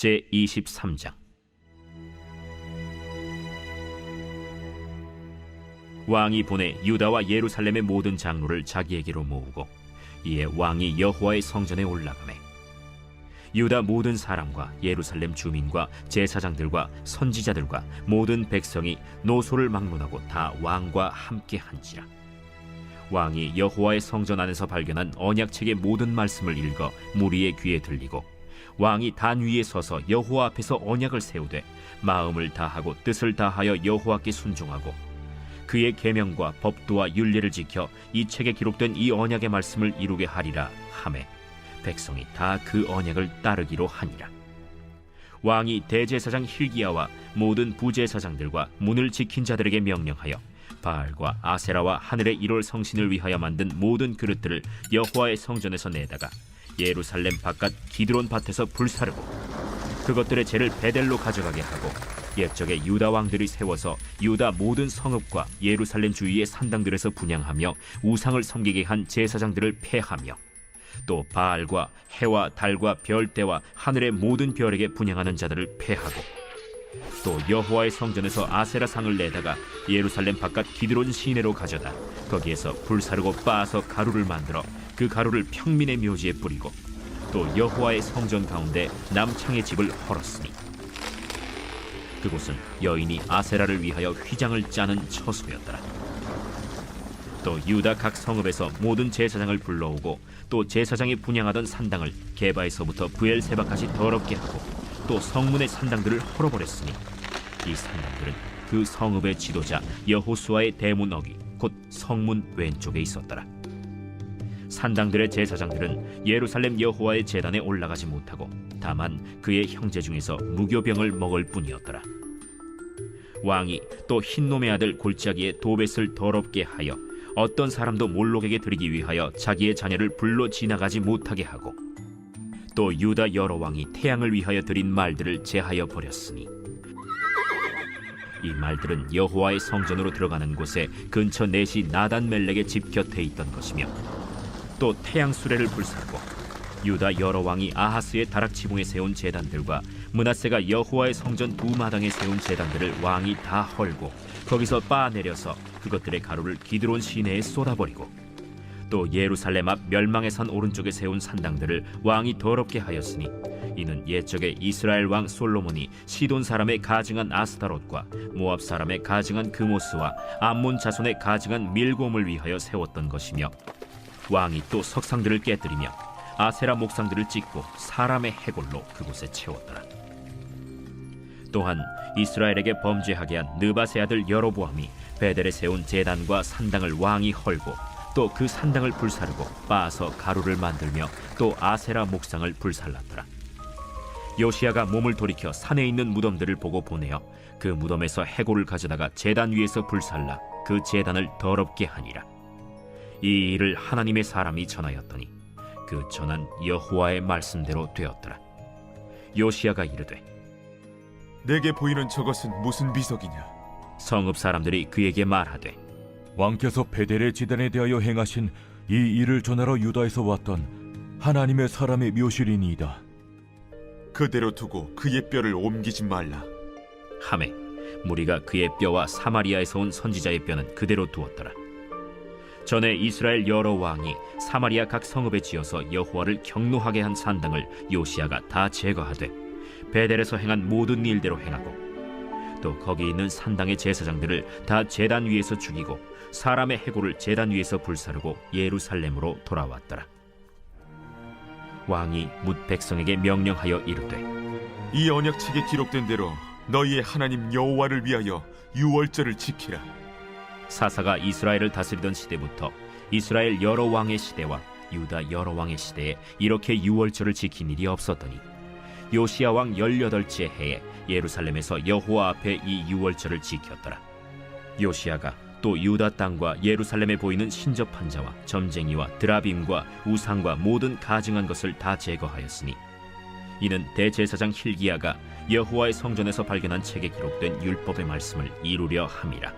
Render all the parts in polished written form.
제23장. 왕이 보내 유다와 예루살렘의 모든 장로를 자기에게로 모으고 이에 왕이 여호와의 성전에 올라가매 유다 모든 사람과 예루살렘 주민과 제사장들과 선지자들과 모든 백성이 노소를 막론하고 다 왕과 함께 한지라. 왕이 여호와의 성전 안에서 발견한 언약책의 모든 말씀을 읽어 무리의 귀에 들리고 왕이 단 위에 서서 여호와 앞에서 언약을 세우되 마음을 다하고 뜻을 다하여 여호와께 순종하고 그의 계명과 법도와 율례를 지켜 이 책에 기록된 이 언약의 말씀을 이루게 하리라 하매 백성이 다 그 언약을 따르기로 하니라. 왕이 대제사장 hil기야와 모든 부제사장들과 문을 지킨 자들에게 명령하여 바알과 아세라와 하늘의 1월 성신을 위하여 만든 모든 그릇들을 여호와의 성전에서 내다가 예루살렘 바깥 기드론 밭에서 불사르고 그것들의 재를 베델로 가져가게 하고 옛적에 유다 왕들이 세워서 유다 모든 성읍과 예루살렘 주위의 산당들에서 분향하며 우상을 섬기게 한 제사장들을 폐하며 또 바알과 해와 달과 별대와 하늘의 모든 별에게 분향하는 자들을 폐하고 또 여호와의 성전에서 아세라 상을 내다가 예루살렘 바깥 기드론 시내로 가져다 거기에서 불사르고 빻아서 가루를 만들어 그 가루를 평민의 묘지에 뿌리고 또 여호와의 성전 가운데 남창의 집을 헐었으니 그곳은 여인이 아세라를 위하여 휘장을 짜는 처소였더라. 또 유다 각 성읍에서 모든 제사장을 불러오고 또 제사장이 분향하던 산당을 게바에서부터 브엘세바까지 더럽게 하고 또 성문의 산당들을 헐어버렸으니 이 산당들은 그 성읍의 지도자 여호수아의 대문 어귀 곧 성문 왼쪽에 있었더라. 산당들의 제사장들은 예루살렘 여호와의 제단에 올라가지 못하고 다만 그의 형제 중에서 무교병을 먹을 뿐이었더라. 왕이 또 흰놈의 아들 골짜기에 도벳을 더럽게 하여 어떤 사람도 몰록에게 드리기 위하여 자기의 자녀를 불로 지나가지 못하게 하고 또 유다 여러 왕이 태양을 위하여 드린 말들을 제하여 버렸으니 이 말들은 여호와의 성전으로 들어가는 곳에 근처 넷이 나단-멜렉의 집 곁에 있던 것이며 또 태양 수레를 불사르고 유다 여러 왕이 아하스의 다락지붕에 세운 제단들과 므낫세가 여호와의 성전 두 마당에 세운 제단들을 왕이 다 헐고 거기서 빻아내려서 그것들의 가루를 기드론 시내에 쏟아버리고 또 예루살렘 앞 멸망의 산 오른쪽에 세운 산당들을 왕이 더럽게 하였으니 이는 옛적에 이스라엘 왕 솔로몬이 시돈 사람의 가증한 아스타롯과 모압 사람의 가증한 그모스와 암몬 자손의 가증한 밀곰을 위하여 세웠던 것이며 왕이 또 석상들을 깨뜨리며 아세라 목상들을 찍고 사람의 해골로 그곳에 채웠더라. 또한 이스라엘에게 범죄하게 한 느밧의 아들 여로보암이 베델에 세운 제단과 산당을 왕이 헐고 또 그 산당을 불사르고 빻아서 가루를 만들며 또 아세라 목상을 불살랐더라. 요시야가 몸을 돌이켜 산에 있는 무덤들을 보고 보내어 그 무덤에서 해골을 가져다가 제단 위에서 불살라 그 제단을 더럽게 하니라. 이 일을 하나님의 사람이 전하였더니 그 전한 여호와의 말씀대로 되었더라. 요시야가 이르되 내게 보이는 저것은 무슨 비석이냐? 성읍 사람들이 그에게 말하되 왕께서 베델의 지단에 대하여 행하신 이 일을 전하러 유다에서 왔던 하나님의 사람의 묘실이니이다. 그대로 두고 그의 뼈를 옮기지 말라. 하매 무리가 그의 뼈와 사마리아에서 온 선지자의 뼈는 그대로 두었더라. 전에 이스라엘 여러 왕이 사마리아 각 성읍에 지어서 여호와를 경노하게 한 산당을 요시야가 다 제거하되 베델에서 행한 모든 일대로 행하고 또 거기 있는 산당의 제사장들을 다 제단 위에서 죽이고 사람의 해골을 제단 위에서 불사르고 예루살렘으로 돌아왔더라. 왕이 뭇 백성에게 명령하여 이르되 이 언약책에 기록된 대로 너희의 하나님 여호와를 위하여 유월절을 지키라. 사사가 이스라엘을 다스리던 시대부터 이스라엘 여러 왕의 시대와 유다 여러 왕의 시대에 이렇게 유월절을 지킨 일이 없었더니 요시야 왕 18째 해에 예루살렘에서 여호와 앞에 이 유월절을 지켰더라. 요시야가 또 유다 땅과 예루살렘에 보이는 신접한 자와 점쟁이와 드라빔과 우상과 모든 가증한 것을 다 제거하였으니 이는 대제사장 hil기야가 여호와의 성전에서 발견한 책에 기록된 율법의 말씀을 이루려 함이라.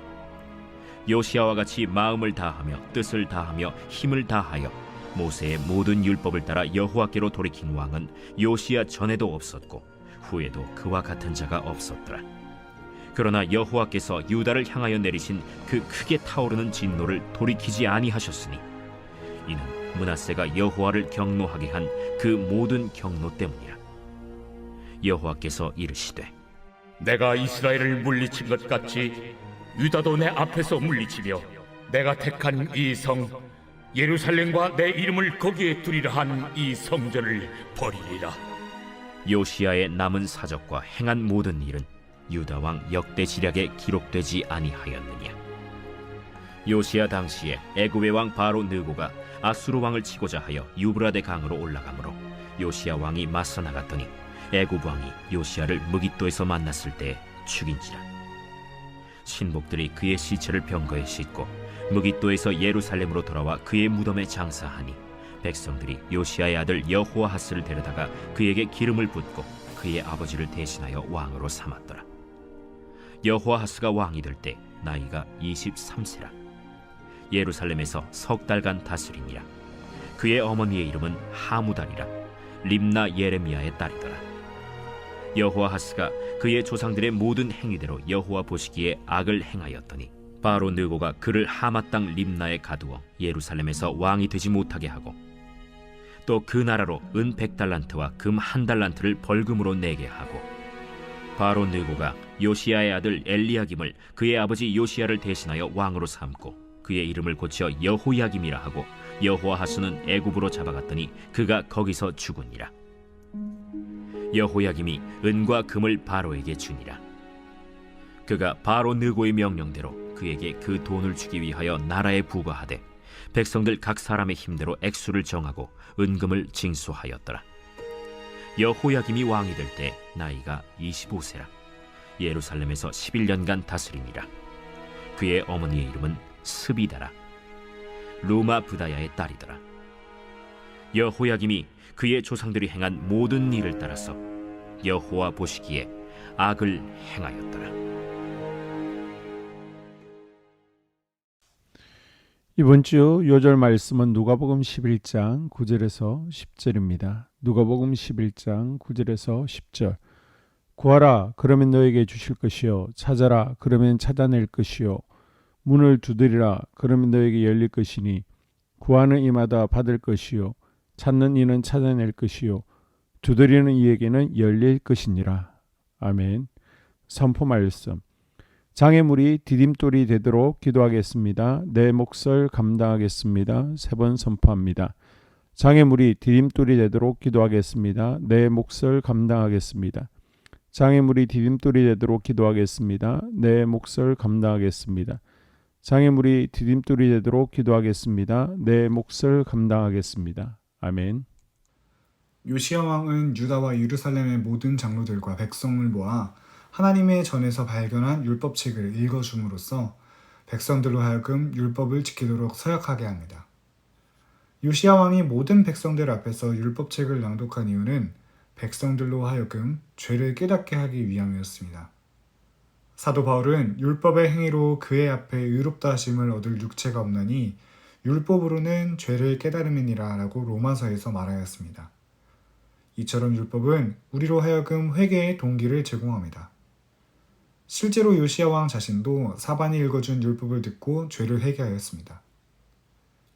요시야와 같이 마음을 다하며 뜻을 다하며 힘을 다하여 모세의 모든 율법을 따라 여호와께로 돌이킨 왕은 요시야 전에도 없었고 후에도 그와 같은 자가 없었더라. 그러나 여호와께서 유다를 향하여 내리신 그 크게 타오르는 진노를 돌이키지 아니하셨으니 이는 므낫세가 여호와를 경노하게 한 그 모든 경노 때문이라. 여호와께서 이르시되 내가 이스라엘을 물리친 것 같이 유다도 내 앞에서 물리치며 내가 택한 이 성 예루살렘과 내 이름을 거기에 두리라 한 이 성전을 버리리라. 요시야의 남은 사적과 행한 모든 일은 유다 왕 역대지략에 기록되지 아니하였느냐. 요시야 당시에 애굽의 왕 바로 느고가 아수르 왕을 치고자 하여 유브라데 강으로 올라가므로 요시야 왕이 맞서 나갔더니 애굽 왕이 요시야를 무깃도에서 만났을 때 죽인지라. 신복들이 그의 시체를 병거에 싣고 무깃도에서 예루살렘으로 돌아와 그의 무덤에 장사하니 백성들이 요시야의 아들 여호아하스를 데려다가 그에게 기름을 붓고 그의 아버지를 대신하여 왕으로 삼았더라. 여호아하스가 왕이 될 때 나이가 23세라. 예루살렘에서 석 달간 다스리니라. 그의 어머니의 이름은 하무달이라. 림나 예레미야의 딸이더라. 여호아하스가 그의 조상들의 모든 행위대로 여호와 보시기에 악을 행하였더니 바로 느고가 그를 하마 땅 림나에 가두어 예루살렘에서 왕이 되지 못하게 하고 또 그 나라로 은 100달란트와 금 1달란트를 벌금으로 내게 하고 바로 느고가 요시야의 아들 엘리야김을 그의 아버지 요시야를 대신하여 왕으로 삼고 그의 이름을 고쳐 여호야김이라 하고 여호아하스는 애굽으로 잡아갔더니 그가 거기서 죽으니라. 여호야김이 은과 금을 바로에게 주니라. 그가 바로 느고의 명령대로 그에게 그 돈을 주기 위하여 나라에 부과하되 백성들 각 사람의 힘대로 액수를 정하고 은금을 징수하였더라. 여호야김이 왕이 될 때 나이가 25세라. 예루살렘에서 11년간 다스리니라. 그의 어머니의 이름은 스비다라. 루마 부다야의 딸이더라. 여호야김이 그의 조상들이 행한 모든 일을 따라서 여호와 보시기에 악을 행하였더라. 이번 주 요절 말씀은 누가복음 11장 9절에서 10절입니다. 누가복음 11장 9절에서 10절. 구하라 그러면 너에게 주실 것이요 찾아라 그러면 찾아낼 것이요 문을 두드리라 그러면 너에게 열릴 것이니 구하는 이마다 받을 것이요 찾는 이는 찾아낼 것이요 두드리는 이에게는 열릴 것이니라. 아멘. 선포 말씀. 장애물이 디딤돌이 되도록 기도하겠습니다. 내 몫을 감당하겠습니다. 3번 선포합니다. 장애물이 디딤돌이 되도록 기도하겠습니다. 내 몫을 감당하겠습니다. 장애물이 디딤돌이 되도록 기도하겠습니다. 내 몫을 감당하겠습니다. 장애물이 디딤돌이 되도록 기도하겠습니다. 내 몫을 감당하겠습니다. 아멘. 요시야 왕은 유다와 예루살렘의 모든 장로들과 백성을 모아 하나님의 전에서 발견한 율법책을 읽어줌으로써 백성들로 하여금 율법을 지키도록 서약하게 합니다. 요시야 왕이 모든 백성들 앞에서 율법책을 낭독한 이유는 백성들로 하여금 죄를 깨닫게 하기 위함이었습니다. 사도 바울은 율법의 행위로 그의 앞에 의롭다 하심을 얻을 육체가 없나니 율법으로는 죄를 깨달음이니라 라고 로마서에서 말하였습니다. 이처럼 율법은 우리로 하여금 회개의 동기를 제공합니다. 실제로 요시야 왕 자신도 사반이 읽어준 율법을 듣고 죄를 회개하였습니다.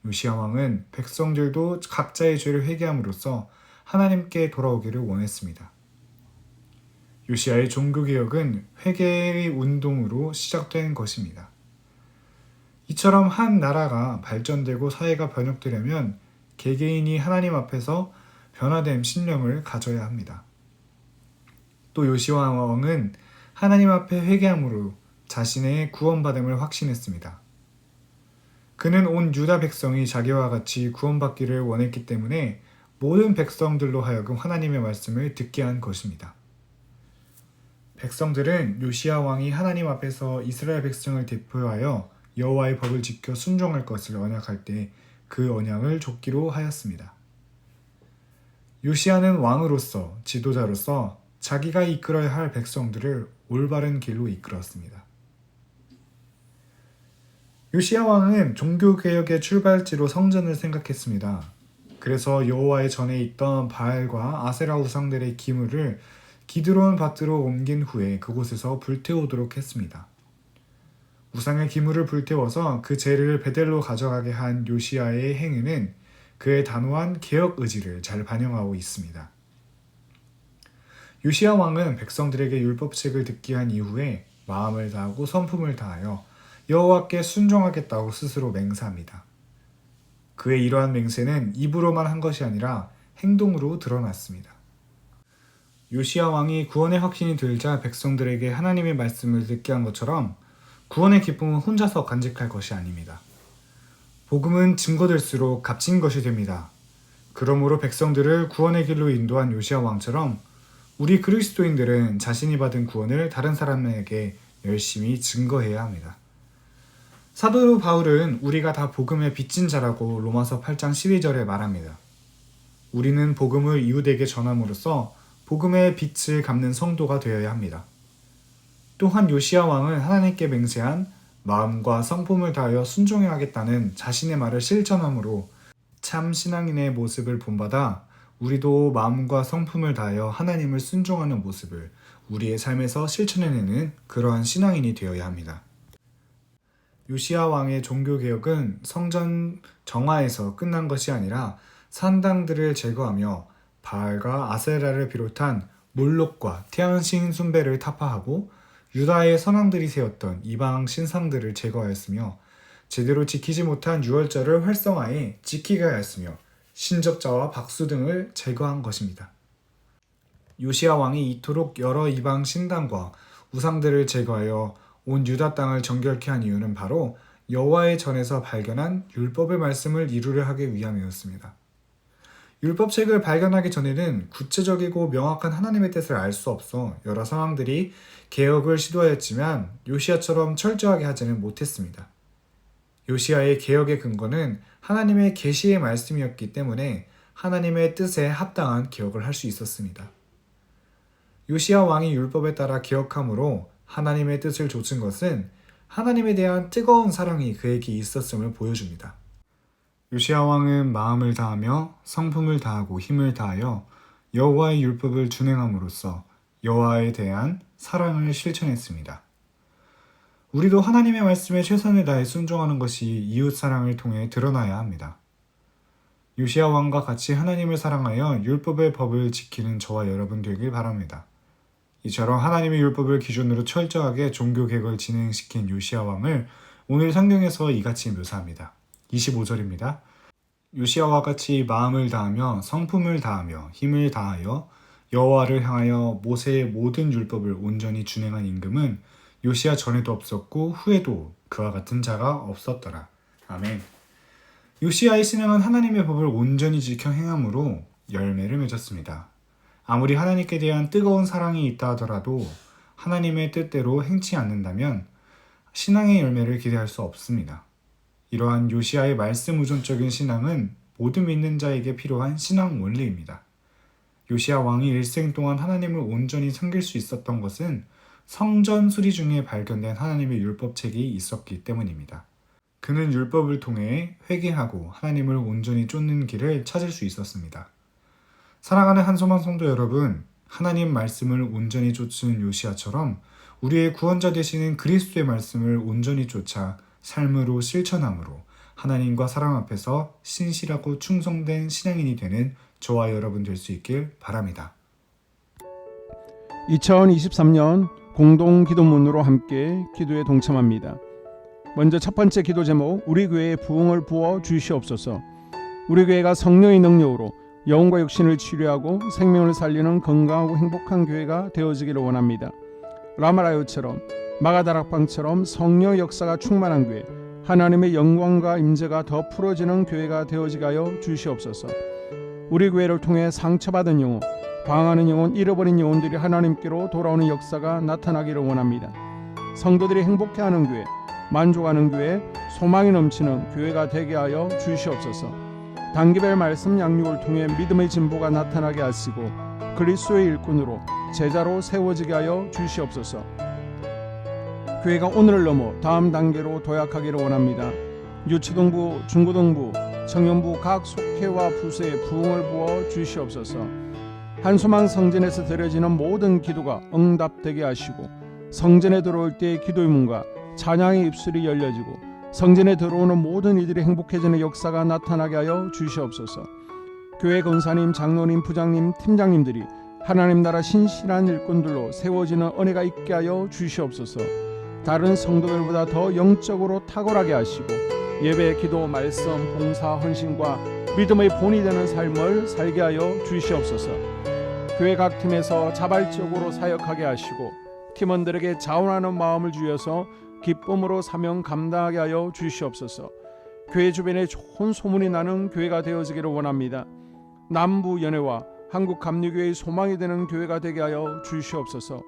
요시야 왕은 백성들도 각자의 죄를 회개함으로써 하나님께 돌아오기를 원했습니다. 요시야의 종교개혁은 회개의 운동으로 시작된 것입니다. 이처럼 한 나라가 발전되고 사회가 번영되려면 개개인이 하나님 앞에서 변화된 신념을 가져야 합니다. 또 요시야 왕은 하나님 앞에 회개함으로 자신의 구원받음을 확신했습니다. 그는 온 유다 백성이 자기와 같이 구원받기를 원했기 때문에 모든 백성들로 하여금 하나님의 말씀을 듣게 한 것입니다. 백성들은 요시야 왕이 하나님 앞에서 이스라엘 백성을 대표하여 여호와의 법을 지켜 순종할 것을 언약할 때 그 언약을 좇기로 하였습니다. 요시야는 왕으로서 지도자로서 자기가 이끌어야 할 백성들을 올바른 길로 이끌었습니다. 요시야 왕은 종교개혁의 출발지로 성전을 생각했습니다. 그래서 여호와의 전에 있던 바알과 아세라 우상들의 기물을 기드론 밭으로 옮긴 후에 그곳에서 불태우도록 했습니다. 우상의 기물을 불태워서 그 재를 베델로 가져가게 한 요시야의 행위는 그의 단호한 개혁 의지를 잘 반영하고 있습니다. 요시야 왕은 백성들에게 율법책을 듣게 한 이후에 마음을 다하고 성품을 다하여 여호와께 순종하겠다고 스스로 맹세합니다. 그의 이러한 맹세는 입으로만 한 것이 아니라 행동으로 드러났습니다. 요시야 왕이 구원의 확신이 들자 백성들에게 하나님의 말씀을 듣게 한 것처럼 구원의 기쁨은 혼자서 간직할 것이 아닙니다. 복음은 증거될수록 값진 것이 됩니다. 그러므로 백성들을 구원의 길로 인도한 요시야 왕처럼 우리 그리스도인들은 자신이 받은 구원을 다른 사람에게 열심히 증거해야 합니다. 사도 바울은 우리가 다 복음의 빚진 자라고 로마서 8장 12절에 말합니다. 우리는 복음을 이웃에게 전함으로써 복음의 빚을 갚는 성도가 되어야 합니다. 또한 요시야 왕은 하나님께 맹세한 마음과 성품을 다하여 순종해야겠다는 자신의 말을 실천함으로 참 신앙인의 모습을 본받아 우리도 마음과 성품을 다하여 하나님을 순종하는 모습을 우리의 삶에서 실천해내는 그러한 신앙인이 되어야 합니다. 요시야 왕의 종교개혁은 성전 정화에서 끝난 것이 아니라 산당들을 제거하며 바알과 아세라를 비롯한 몰록과 태양신 숭배를 타파하고 유다의 선왕들이 세웠던 이방 신상들을 제거하였으며 제대로 지키지 못한 유월절을 활성화해 지키게 하였으며 신접자와 박수 등을 제거한 것입니다. 요시야 왕이 이토록 여러 이방 신당과 우상들을 제거하여 온 유다 땅을 정결케 한 이유는 바로 여호와의 전에서 발견한 율법의 말씀을 이루려 하기 위함이었습니다. 율법책을 발견하기 전에는 구체적이고 명확한 하나님의 뜻을 알 수 없어 여러 상황들이 개혁을 시도하였지만 요시야처럼 철저하게 하지는 못했습니다. 요시야의 개혁의 근거는 하나님의 계시의 말씀이었기 때문에 하나님의 뜻에 합당한 개혁을 할 수 있었습니다. 요시야 왕이 율법에 따라 개혁함으로 하나님의 뜻을 좇은 것은 하나님에 대한 뜨거운 사랑이 그에게 있었음을 보여줍니다. 요시야 왕은 마음을 다하며 성품을 다하고 힘을 다하여 여호와의 율법을 준행함으로써 여호와에 대한 사랑을 실천했습니다. 우리도 하나님의 말씀에 최선을 다해 순종하는 것이 이웃 사랑을 통해 드러나야 합니다. 요시야 왕과 같이 하나님을 사랑하여 율법의 법을 지키는 저와 여러분 되길 바랍니다. 이처럼 하나님의 율법을 기준으로 철저하게 종교 개혁을 진행시킨 요시야 왕을 오늘 성경에서 이같이 묘사합니다. 25절입니다. 요시야와 같이 마음을 다하며 성품을 다하며 힘을 다하여 여호와를 향하여 모세의 모든 율법을 온전히 준행한 임금은 요시야 전에도 없었고 후에도 그와 같은 자가 없었더라. 아멘. 요시야의 신앙은 하나님의 법을 온전히 지켜 행함으로 열매를 맺었습니다. 아무리 하나님께 대한 뜨거운 사랑이 있다 하더라도 하나님의 뜻대로 행치 않는다면 신앙의 열매를 기대할 수 없습니다. 이러한 요시야의 말씀 우선적인 신앙은 모든 믿는 자에게 필요한 신앙 원리입니다. 요시야 왕이 일생 동안 하나님을 온전히 섬길 수 있었던 것은 성전 수리 중에 발견된 하나님의 율법책이 있었기 때문입니다. 그는 율법을 통해 회개하고 하나님을 온전히 쫓는 길을 찾을 수 있었습니다. 사랑하는 한소망 성도 여러분, 하나님 말씀을 온전히 쫓은 요시야처럼 우리의 구원자 되시는 그리스도의 말씀을 온전히 쫓아 삶으로 실천함으로 하나님과 사람 앞에서 신실하고 충성된 신앙인이 되는 저와 여러분 될 수 있길 바랍니다. 2023년 공동 기도문으로 함께 기도에 동참합니다. 먼저 첫 번째 기도 제목, 우리 교회에 부흥을 부어 주시옵소서. 우리 교회가 성령의 능력으로 영혼과 육신을 치료하고 생명을 살리는 건강하고 행복한 교회가 되어지기를 원합니다. 라마라요처럼 마가다락방처럼 성령 역사가 충만한 교회, 하나님의 영광과 임재가 더 풀어지는 교회가 되어지게 하여 주시옵소서. 우리 교회를 통해 상처받은 영혼, 방황하는 영혼, 잃어버린 영혼들이 하나님께로 돌아오는 역사가 나타나기를 원합니다. 성도들이 행복해하는 교회, 만족하는 교회, 소망이 넘치는 교회가 되게 하여 주시옵소서. 단기별 말씀 양육을 통해 믿음의 진보가 나타나게 하시고 그리스도의 일꾼으로 제자로 세워지게 하여 주시옵소서. 교회가 오늘을 넘어 다음 단계로 도약하기를 원합니다. 유치동부, 중고등부, 청년부 각 속회와 부서에 부흥을 부어 주시옵소서. 한수망 성전에서 드려지는 모든 기도가 응답되게 하시고 성전에 들어올 때의 기도의 문과 찬양의 입술이 열려지고 성전에 들어오는 모든 이들이 행복해지는 역사가 나타나게 하여 주시옵소서. 교회 권사님, 장로님, 부장님, 팀장님들이 하나님 나라 신실한 일꾼들로 세워지는 은혜가 있게 하여 주시옵소서. 다른 성도들보다 더 영적으로 탁월하게 하시고 예배, 기도, 말씀, 봉사, 헌신과 믿음의 본이 되는 삶을 살게 하여 주시옵소서. 교회 각 팀에서 자발적으로 사역하게 하시고 팀원들에게 자원하는 마음을 주셔서 기쁨으로 사명 감당하게 하여 주시옵소서. 교회 주변에 좋은 소문이 나는 교회가 되어지기를 원합니다. 남부 연회와 한국 감리교회의 소망이 되는 교회가 되게 하여 주시옵소서.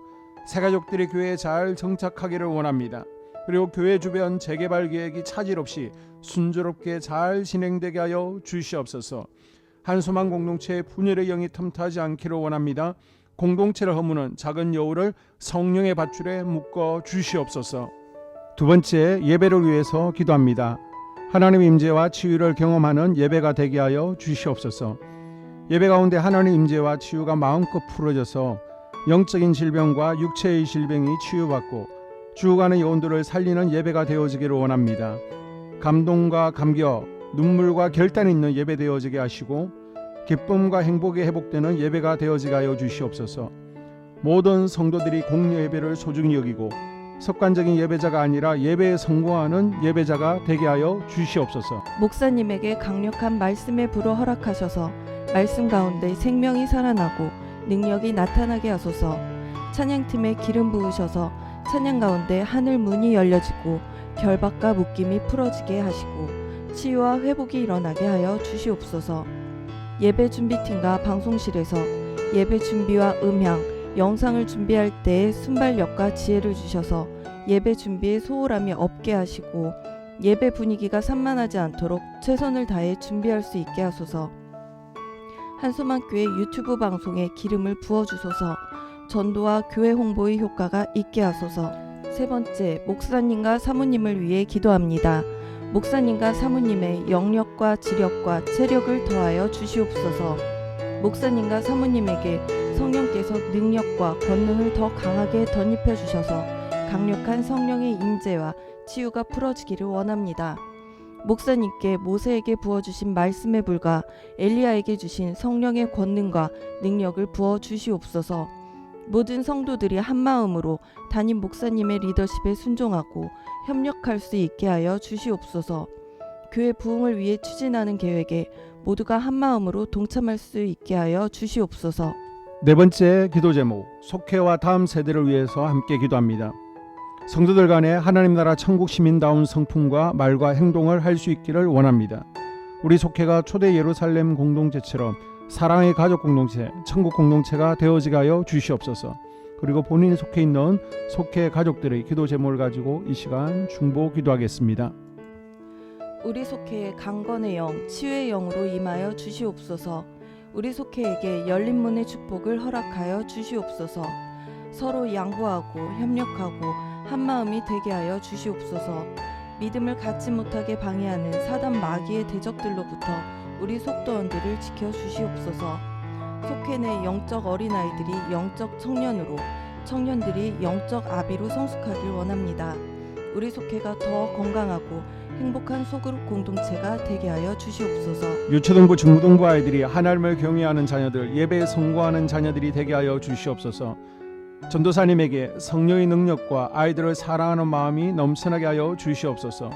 새가족들이 교회에 잘 정착하기를 원합니다. 그리고 교회 주변 재개발 계획이 차질 없이 순조롭게 잘 진행되게 하여 주시옵소서. 한수망 공동체의 분열의 영이 틈타지 않기를 원합니다. 공동체를 허무는 작은 여우를 성령의 밧줄에 묶어 주시옵소서. 두 번째, 예배를 위해서 기도합니다. 하나님 임재와 치유를 경험하는 예배가 되게 하여 주시옵소서. 예배 가운데 하나님 임재와 치유가 마음껏 풀어져서 영적인 질병과 육체의 질병이 치유받고 죽어가는 영혼들을 살리는 예배가 되어지기를 원합니다. 감동과 감격, 눈물과 결단이 있는 예배 되어지게 하시고 기쁨과 행복이 회복되는 예배가 되어지게 하여 주시옵소서. 모든 성도들이 공여 예배를 소중히 여기고 습관적인 예배자가 아니라 예배에 성공하는 예배자가 되게 하여 주시옵소서. 목사님에게 강력한 말씀의 불을 허락하셔서 말씀 가운데 생명이 살아나고 능력이 나타나게 하소서. 찬양팀에 기름 부으셔서 찬양 가운데 하늘 문이 열려지고 결박과 묶임이 풀어지게 하시고 치유와 회복이 일어나게 하여 주시옵소서. 예배 준비팀과 방송실에서 예배 준비와 음향, 영상을 준비할 때의 순발력과 지혜를 주셔서 예배 준비에 소홀함이 없게 하시고 예배 분위기가 산만하지 않도록 최선을 다해 준비할 수 있게 하소서. 한수망교회 유튜브 방송에 기름을 부어주소서. 전도와 교회 홍보의 효과가 있게 하소서. 세 번째, 목사님과 사모님을 위해 기도합니다. 목사님과 사모님의 영력과 지력과 체력을 더하여 주시옵소서. 목사님과 사모님에게 성령께서 능력과 권능을 더 강하게 덧입혀 주셔서 강력한 성령의 임재와 치유가 풀어지기를 원합니다. 목사님께 모세에게 부어주신 말씀의 불과 엘리야에게 주신 성령의 권능과 능력을 부어 주시옵소서. 모든 성도들이 한마음으로 담임 목사님의 리더십에 순종하고 협력할 수 있게 하여 주시옵소서. 교회 부흥을 위해 추진하는 계획에 모두가 한마음으로 동참할 수 있게 하여 주시옵소서. 네 번째 기도 제목, 속회와 다음 세대를 위해서 함께 기도합니다. 성도들 간에 하나님 나라 천국 시민다운 성품과 말과 행동을 할 수 있기를 원합니다. 우리 속회가 초대 예루살렘 공동체처럼 사랑의 가족 공동체, 천국 공동체가 되어지게 하여 주시옵소서. 그리고 본인이 속해 있는 속회 가족들의 기도 제목을 가지고 이 시간 중보 기도하겠습니다. 우리 속회에 강건의 영, 치유의 영으로 임하여 주시옵소서. 우리 속회에게 열린 문의 축복을 허락하여 주시옵소서. 서로 양보하고 협력하고 한마음이 되게 하여 주시옵소서. 믿음을 갖지 못하게 방해하는 사단 마귀의 대적들로부터 우리 속도원들을 지켜주시옵소서. 속회 내 영적 어린아이들이 영적 청년으로, 청년들이 영적 아비로 성숙하길 원합니다. 우리 속회가 더 건강하고 행복한 소그룹 공동체가 되게 하여 주시옵소서. 유초등부, 중고등부 아이들이 하나님을 경외하는 자녀들, 예배에 성공하는 자녀들이 되게 하여 주시옵소서. 전도사님에게 성령의 능력과 아이들을 사랑하는 마음이 넘쳐나게 하여 주시옵소서.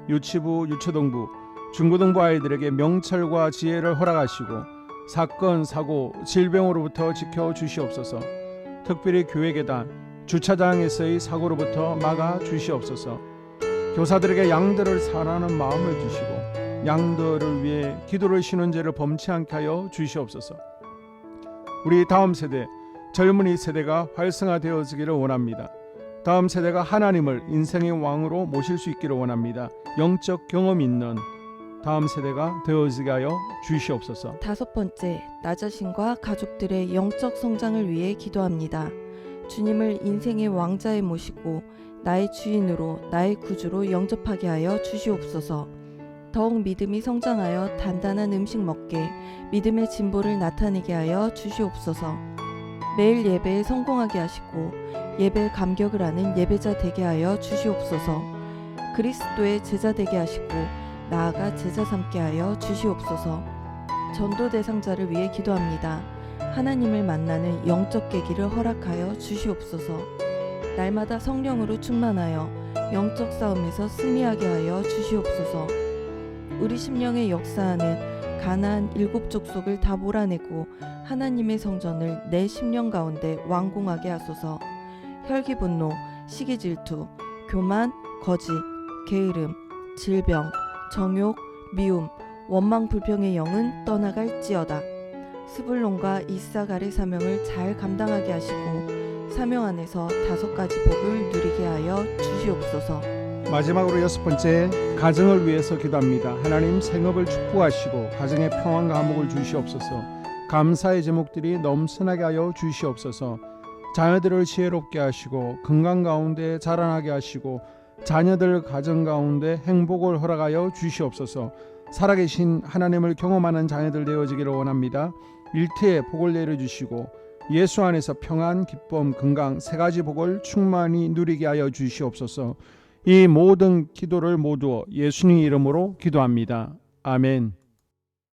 유치부, 유초등부, 중고등부 아이들에게 명철과 지혜를 허락하시고 사건, 사고, 질병으로부터 지켜주시옵소서. 특별히 교회계단, 주차장에서의 사고로부터 막아 주시옵소서. 교사들에게 양들을 사랑하는 마음을 주시고 양들을 위해 기도를 쉬는 죄를 범치 않게 하여 주시옵소서. 우리 다음 세대, 젊은이 세대가 활성화되어지기를 원합니다. 다음 세대가 하나님을 인생의 왕으로 모실 수 있기를 원합니다. 영적 경험이 있는 다음 세대가 되어지게 하여 주시옵소서. 다섯 번째, 나 자신과 가족들의 영적 성장을 위해 기도합니다. 주님을 인생의 왕자에 모시고 나의 주인으로, 나의 구주로 영접하게 하여 주시옵소서. 더욱 믿음이 성장하여 단단한 음식 먹게 믿음의 진보를 나타내게 하여 주시옵소서. 매일 예배에 성공하게 하시고 예배에 감격을 하는 예배자 되게 하여 주시옵소서. 그리스도의 제자 되게 하시고 나아가 제자 삼게 하여 주시옵소서. 전도 대상자를 위해 기도합니다. 하나님을 만나는 영적 계기를 허락하여 주시옵소서. 날마다 성령으로 충만하여 영적 싸움에서 승리하게 하여 주시옵소서. 우리 심령에 역사하는 가나안 7 족속을 다 몰아내고 하나님의 성전을 내 심령 가운데 완공하게 하소서. 혈기 분노, 시기 질투, 교만, 거짓, 게으름, 질병, 정욕, 미움, 원망 불평의 영은 떠나갈지어다. 스불론과 이사갈의 사명을 잘 감당하게 하시고 사명 안에서 5가지 복을 누리게 하여 주시옵소서. 마지막으로 6번째, 가정을 위해서 기도합니다. 하나님 생업을 축복하시고 가정에 평안과 화목을 주시옵소서. 감사의 제목들이 넘쳐나게 하여 주시옵소서. 자녀들을 지혜롭게 하시고 건강 가운데 자라나게 하시고 자녀들 가정 가운데 행복을 허락하여 주시옵소서. 살아계신 하나님을 경험하는 자녀들 되어지기를 원합니다. 일터에 복을 내려주시고 예수 안에서 평안, 기쁨, 건강 3가지 복을 충만히 누리게 하여 주시옵소서. 이 모든 기도를 모두 예수님 이름으로 기도합니다. 아멘.